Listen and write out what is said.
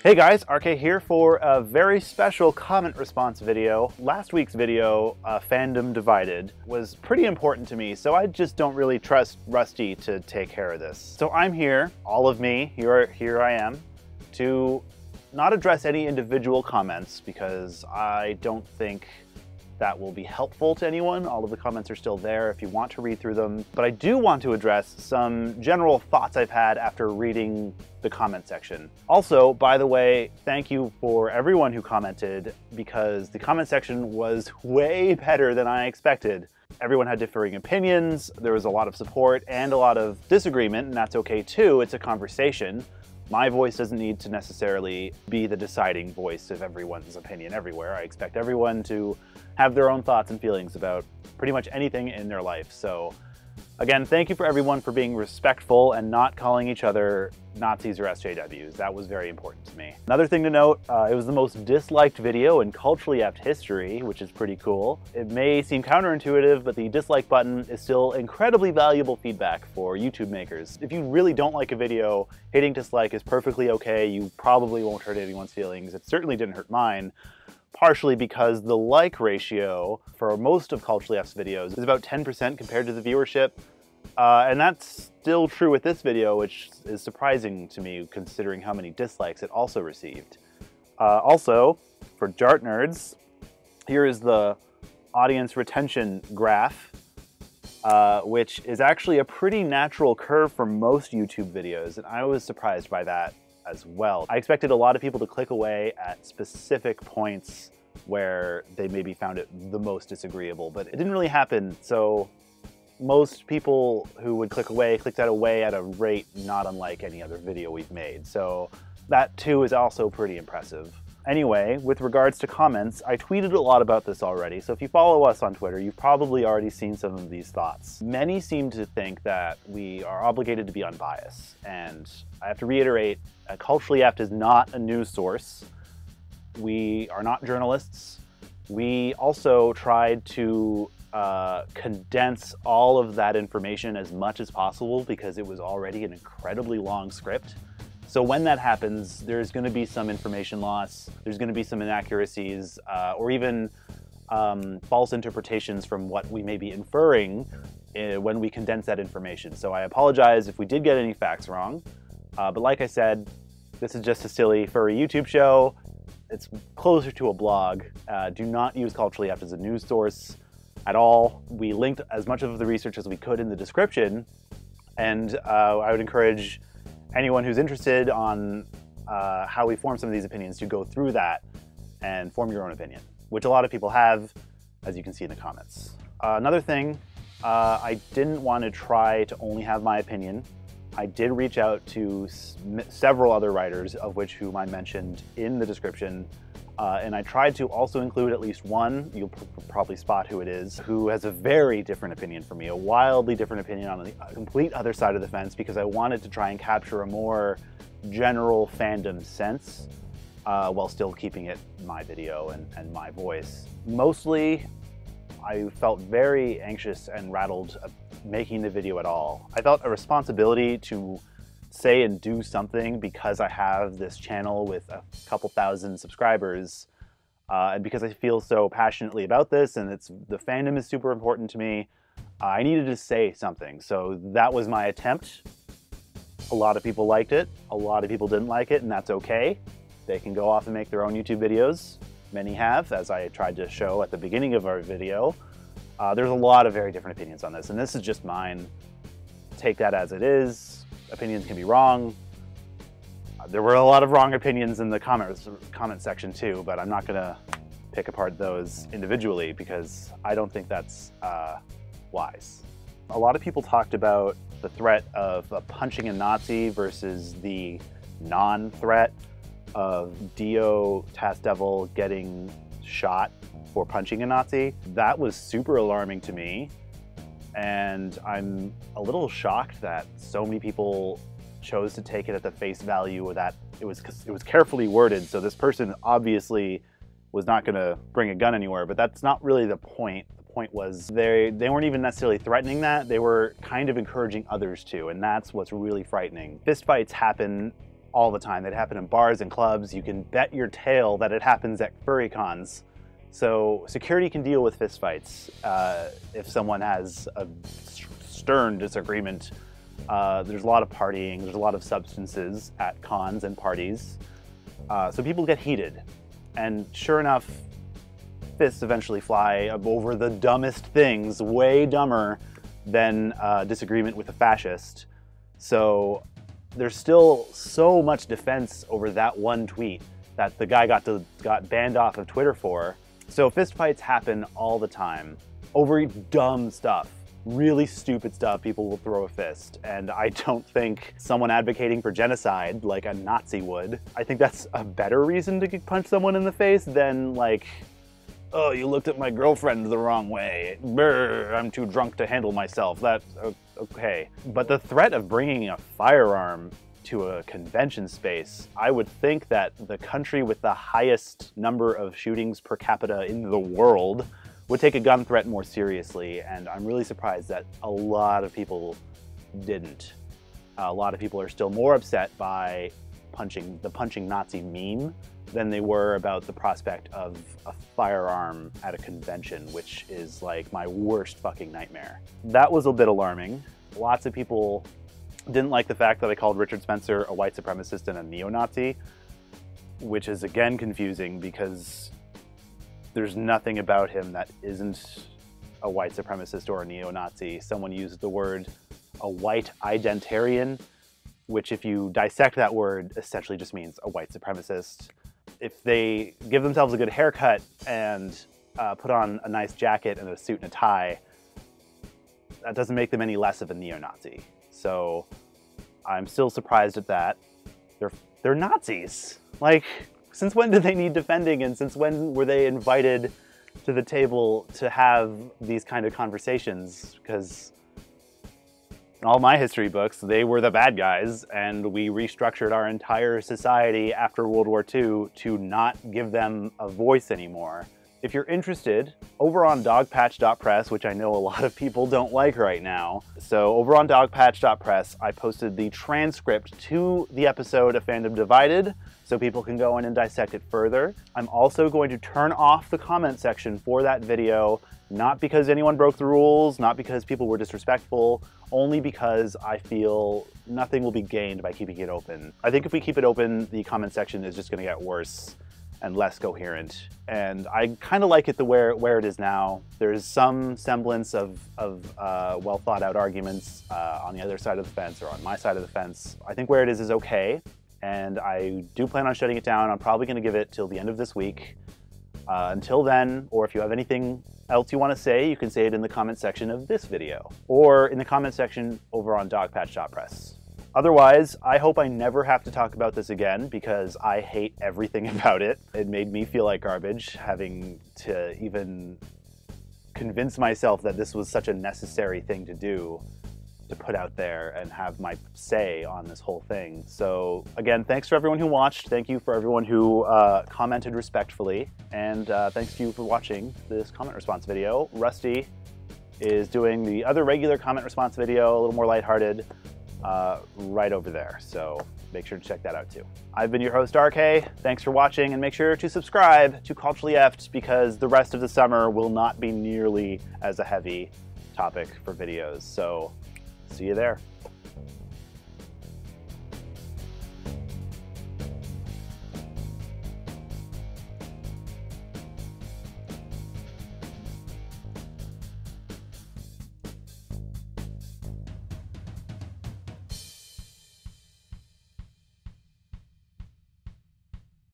Hey guys, Arrkay here for a very special comment response video. Last week's video, Fandom Divided, was pretty important to me, so I just don't really trust Rusty to take care of this. So I'm here, all of me, here I am, to not address any individual comments because I don't think that will be helpful to anyone. All of the comments are still there if you want to read through them. But I do want to address some general thoughts I've had after reading the comment section. Also, by the way, thank you for everyone who commented because the comment section was way better than I expected. Everyone had differing opinions, there was a lot of support and a lot of disagreement, and that's okay too. It's a conversation. My voice doesn't need to necessarily be the deciding voice of everyone's opinion everywhere. I expect everyone to have their own thoughts and feelings about pretty much anything in their life. So again, thank you for everyone for being respectful and not calling each other Nazis or SJWs. That was very important to me. Another thing to note, it was the most disliked video in culturally apt history, which is pretty cool. It may seem counterintuitive, but the dislike button is still incredibly valuable feedback for YouTube makers. If you really don't like a video, hitting dislike is perfectly okay. You probably won't hurt anyone's feelings. It certainly didn't hurt mine. Partially because the like ratio for most of culturally apt videos is about 10% compared to the viewership. And that's still true with this video, which is surprising to me considering how many dislikes it also received. Also, for Jart nerds, here is the audience retention graph, which is actually a pretty natural curve for most YouTube videos, and I was surprised by that as well. I expected a lot of people to click away at specific points where they maybe found it the most disagreeable, but it didn't really happen. So most people who would click away clicked that away at a rate not unlike any other video we've made. So that too is also pretty impressive. Anyway, with regards to comments, I tweeted a lot about this already, so if you follow us on Twitter, you've probably already seen some of these thoughts. Many seem to think that we are obligated to be unbiased, and I have to reiterate, Culturally Apt is not a news source. We are not journalists. We also tried to condense all of that information as much as possible because it was already an incredibly long script. So when that happens, there's going to be some information loss, there's going to be some inaccuracies, or even false interpretations from what we may be inferring when we condense that information. So I apologize if we did get any facts wrong, but like I said, this is just a silly furry YouTube show. It's closer to a blog. Do not use Culturally Apt as a news source at all. We linked as much of the research as we could in the description, and I would encourage anyone who's interested on how we form some of these opinions to go through that and form your own opinion, which a lot of people have, as you can see in the comments. Another thing, I didn't want to try to only have my opinion. I did reach out to several other writers, of which whom I mentioned in the description, and I tried to also include at least one, you'll probably spot who it is, who has a very different opinion from me, a wildly different opinion on the complete other side of the fence, because I wanted to try and capture a more general fandom sense while still keeping it my video and my voice. Mostly, I felt very anxious and rattled making the video at all. I felt a responsibility to say and do something because I have this channel with a couple thousand subscribers, and because I feel so passionately about this and the fandom is super important to me, I needed to say something. So that was my attempt. A lot of people liked it, a lot of people didn't like it, and that's okay. They can go off and make their own YouTube videos. Many have, as I tried to show at the beginning of our video. There's a lot of very different opinions on this, and this is just mine. Take that as it is. Opinions can be wrong. There were a lot of wrong opinions in the comment section too, but I'm not gonna pick apart those individually because I don't think that's wise. A lot of people talked about the threat of punching a Nazi versus the non-threat of Dio Task Devil getting shot for punching a Nazi. That was super alarming to me, and I'm a little shocked that so many people chose to take it at the face value that it was carefully worded, so this person obviously was not going to bring a gun anywhere, but that's not really the point. The point was they weren't even necessarily threatening that, they were kind of encouraging others to, and that's what's really frightening. Fistfights happen all the time. They'd happen in bars and clubs. You can bet your tail that it happens at furry cons. So security can deal with fistfights if someone has a stern disagreement. There's a lot of partying, there's a lot of substances at cons and parties. So people get heated. And sure enough, fists eventually fly over the dumbest things, way dumber than disagreement with a fascist. So there's still so much defense over that one tweet that the guy got banned off of Twitter for. So fistfights happen all the time over dumb stuff. Really stupid stuff, people will throw a fist. And I don't think someone advocating for genocide, like a Nazi would, I think that's a better reason to punch someone in the face than like, oh, you looked at my girlfriend the wrong way. Brr, I'm too drunk to handle myself. That's okay. But the threat of bringing a firearm to a convention space, I would think that the country with the highest number of shootings per capita in the world would take a gun threat more seriously, and I'm really surprised that a lot of people didn't. A lot of people are still more upset by the punching Nazi meme than they were about the prospect of a firearm at a convention, which is like my worst fucking nightmare. That was a bit alarming. Lots of people didn't like the fact that I called Richard Spencer a white supremacist and a neo-Nazi, which is again confusing because there's nothing about him that isn't a white supremacist or a neo-Nazi. Someone used the word a white identarian, which if you dissect that word essentially just means a white supremacist. If they give themselves a good haircut and put on a nice jacket and a suit and a tie, that doesn't make them any less of a neo-Nazi. So I'm still surprised at that. They're Nazis. Like, since when do they need defending, and since when were they invited to the table to have these kind of conversations? Because in all my history books, they were the bad guys, and we restructured our entire society after World War II to not give them a voice anymore. If you're interested, over on dogpatch.press, which I know a lot of people don't like right now, so over on dogpatch.press, I posted the transcript to the episode of Fandom Divided, so people can go in and dissect it further. I'm also going to turn off the comment section for that video, not because anyone broke the rules, not because people were disrespectful, only because I feel nothing will be gained by keeping it open. I think if we keep it open, the comment section is just going to get worse and less coherent. And I kind of like it where it is now. There's some semblance of well thought out arguments on the other side of the fence or on my side of the fence. I think where it is okay. And I do plan on shutting it down. I'm probably gonna give it till the end of this week. Until then, or if you have anything else you want to say, you can say it in the comment section of this video or in the comment section over on dogpatch.press. Otherwise, I hope I never have to talk about this again because I hate everything about it. It made me feel like garbage having to even convince myself that this was such a necessary thing to do, to put out there and have my say on this whole thing. So again, thanks for everyone who watched. Thank you for everyone who commented respectfully. And thanks to you for watching this comment response video. Rusty is doing the other regular comment response video, a little more lighthearted, right over there. So make sure to check that out too. I've been your host, Arrkay. Thanks for watching, and make sure to subscribe to Culturally Effed because the rest of the summer will not be nearly as a heavy topic for videos. So see you there.